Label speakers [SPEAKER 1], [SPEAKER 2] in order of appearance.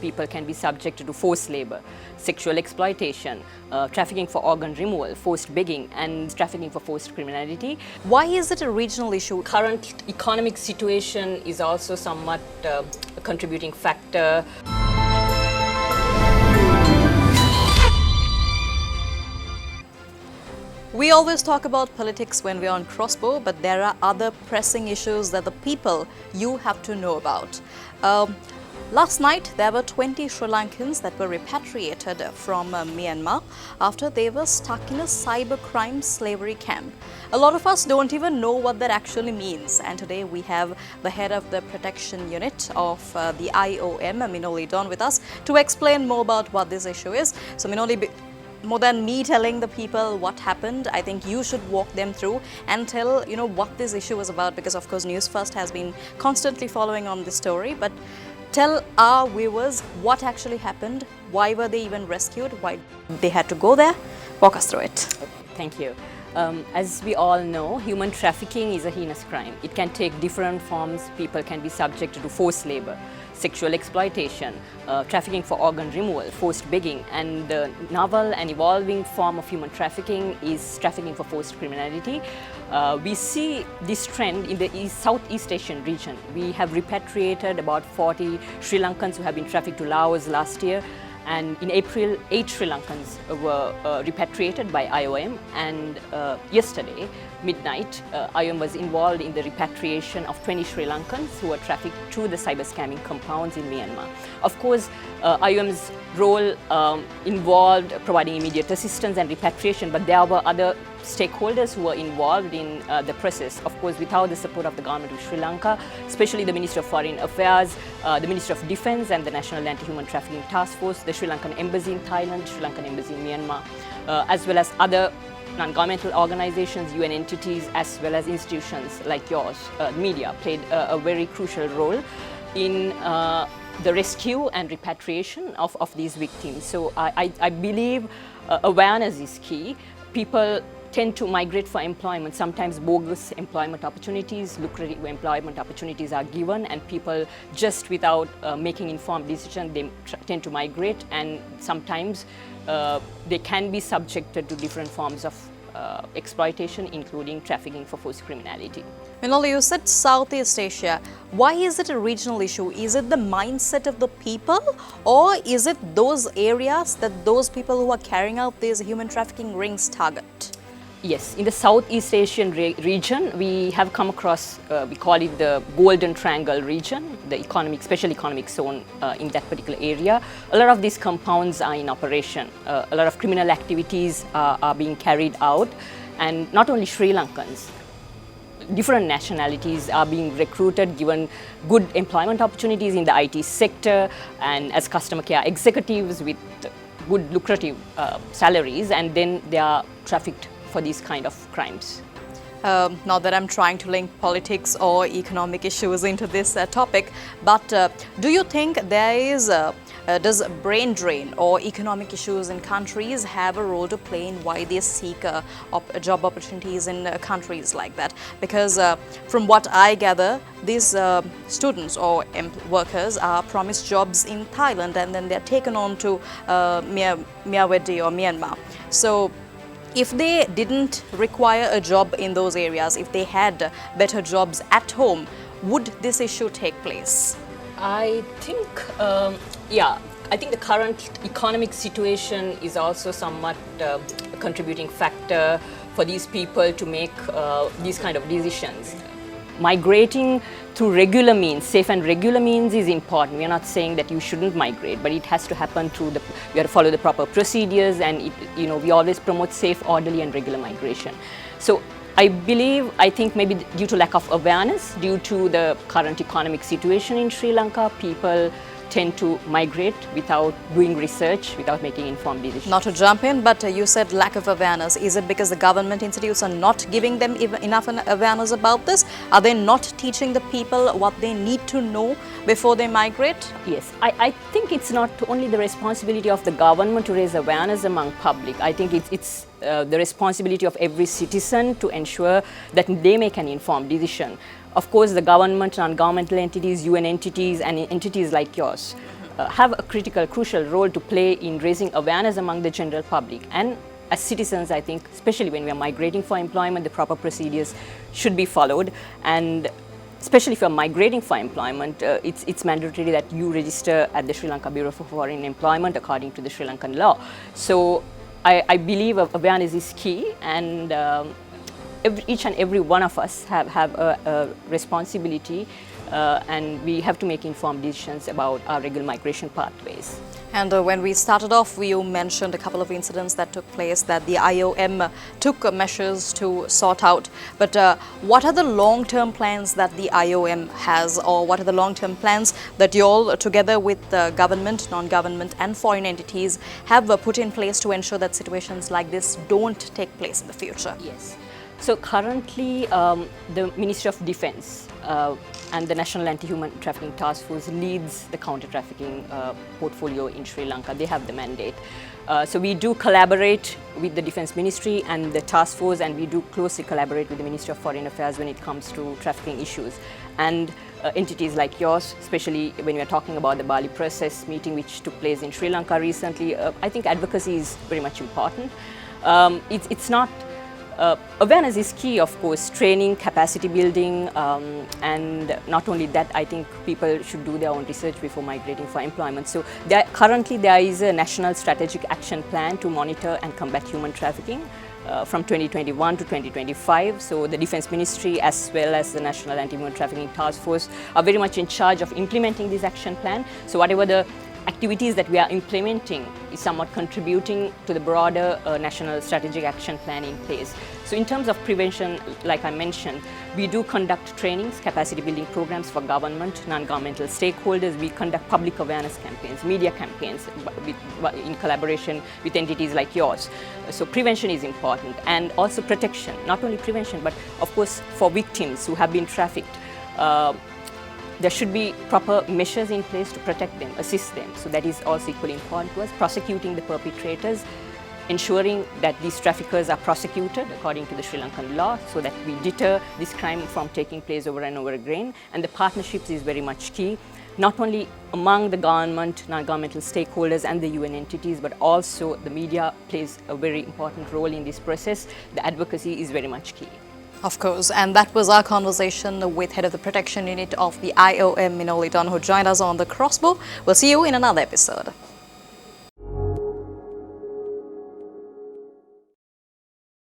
[SPEAKER 1] people can be subjected to forced labor, sexual exploitation, trafficking for organ removal, forced begging, and trafficking for forced criminality.
[SPEAKER 2] Why is it a regional issue?
[SPEAKER 1] Current economic situation is also somewhat a contributing factor.
[SPEAKER 2] We always talk about politics when we're on Crossbow, but there are other pressing issues that the people you have to know about. Last night, there were 20 Sri Lankans that were repatriated from Myanmar after they were stuck in a cybercrime slavery camp. A lot of us don't even know what that actually means, and today we have the head of the protection unit of the IOM, Minoli, with us to explain more about what this issue is. So Minoli, more than me telling the people what happened, I think you should walk them through and tell what this issue is about, because of course News First has been constantly following on this story. But tell our viewers what actually happened, why were they even rescued, why they had to go there. Walk us through it.
[SPEAKER 1] Thank you. As we all know, human trafficking is a heinous crime. It can take different forms. People can be subjected to forced labor, sexual exploitation, trafficking for organ removal, forced begging, and the novel and evolving form of human trafficking is trafficking for forced criminality. We see this trend in the Southeast Asian region. We have repatriated about 40 Sri Lankans who have been trafficked to Laos last year. And in April, 8 Sri Lankans were repatriated by IOM, and yesterday, midnight, IOM was involved in the repatriation of 20 Sri Lankans who were trafficked through the cyber scamming compounds in Myanmar. Of course, IOM's role involved providing immediate assistance and repatriation, but there were other stakeholders who were involved in the process. Of course, without the support of the government of Sri Lanka, especially the Ministry of Foreign Affairs, the Ministry of Defence and the National Anti-Human Trafficking Task Force, the Sri Lankan Embassy in Thailand, Sri Lankan Embassy in Myanmar, as well as other non-governmental organizations, UN entities, as well as institutions like yours, media, played a very crucial role in the rescue and repatriation of these victims. So I believe awareness is key. People tend to migrate for employment. Sometimes bogus employment opportunities, lucrative employment opportunities are given, and people just without making informed decisions, they tend to migrate, and sometimes they can be subjected to different forms of exploitation, including trafficking for forced criminality.
[SPEAKER 2] Minoli, you said Southeast Asia. Why is it a regional issue? Is it the mindset of the people, or is it those areas that those people who are carrying out these human trafficking rings target?
[SPEAKER 1] Yes, in the Southeast Asian region, we have come across, we call it the Golden Triangle region, the special economic zone in that particular area. A lot of these compounds are in operation. A lot of criminal activities are being carried out, and not only Sri Lankans, different nationalities are being recruited, given good employment opportunities in the IT sector and as customer care executives with good lucrative salaries, and then they are trafficked for these kind of crimes. Not
[SPEAKER 2] that I'm trying to link politics or economic issues into this topic, but do you think there is does brain drain or economic issues in countries have a role to play in why they seek job opportunities in countries like that? Because from what I gather, these students or workers are promised jobs in Thailand, and then they're taken on to Myanmar or Myanmar. So if they didn't require a job in those areas, if they had better jobs at home, would this issue take place?
[SPEAKER 1] I think, I think the current economic situation is also somewhat a contributing factor for these people to make these kind of decisions. Migrating through regular means, safe and regular means, is important. We are not saying that you shouldn't migrate, but it has to happen through you have to follow the proper procedures, and we always promote safe, orderly and regular migration. So I think maybe due to lack of awareness, due to the current economic situation in Sri Lanka, people tend to migrate without doing research, without making informed decisions.
[SPEAKER 2] Not to jump in, but you said lack of awareness. Is it because the government institutes are not giving them enough awareness about this? Are they not teaching the people what they need to know before they migrate?
[SPEAKER 1] Yes, I think it's not only the responsibility of the government to raise awareness among public. I think it's the responsibility of every citizen to ensure that they make an informed decision. Of course, the government, non-governmental entities, UN entities, and entities like yours have a crucial role to play in raising awareness among the general public. And as citizens, I think, especially when we are migrating for employment, the proper procedures should be followed. And especially if you're migrating for employment, it's mandatory that you register at the Sri Lanka Bureau for Foreign Employment according to the Sri Lankan law. So I believe awareness is key, and each and every one of us have a responsibility, and we have to make informed decisions about our regular migration pathways.
[SPEAKER 2] And when we started off, you mentioned a couple of incidents that took place that the IOM took measures to sort out. But what are the long-term plans that the IOM has, or what are the long-term plans that you all, together with the government, non-government and foreign entities, have put in place to ensure that situations like this don't take place in the future?
[SPEAKER 1] Yes. So currently, the Ministry of Defence and the National Anti-Human Trafficking Task Force leads the counter-trafficking portfolio in Sri Lanka. They have the mandate. So we do collaborate with the Defence Ministry and the task force, and we do closely collaborate with the Ministry of Foreign Affairs when it comes to trafficking issues. And entities like yours, especially when we are talking about the Bali process meeting which took place in Sri Lanka recently, I think advocacy is very much important. It's not awareness is key, of course, training, capacity building, and not only that, I think people should do their own research before migrating for employment. So currently there is a National Strategic Action Plan to monitor and combat human trafficking from 2021 to 2025. So the Defence Ministry as well as the National Anti-Human Trafficking Task Force are very much in charge of implementing this action plan. So whatever the activities that we are implementing is somewhat contributing to the broader National Strategic Action Plan in place. So in terms of prevention, like I mentioned, we do conduct trainings, capacity building programs for government, non-governmental stakeholders. We conduct public awareness campaigns, media campaigns in collaboration with entities like yours. So prevention is important, and also protection, not only prevention, but of course for victims who have been trafficked. There should be proper measures in place to protect them, assist them. So that is also equally important to us. Prosecuting the perpetrators, ensuring that these traffickers are prosecuted according to the Sri Lankan law so that we deter this crime from taking place over and over again. And the partnerships is very much key, not only among the government, non-governmental stakeholders and the UN entities, but also the media plays a very important role in this process. The advocacy is very much key.
[SPEAKER 2] Of course, and that was our conversation with Head of the Protection Unit of the IOM, Minoli, who joined us on the Crossbow. We'll see you in another episode.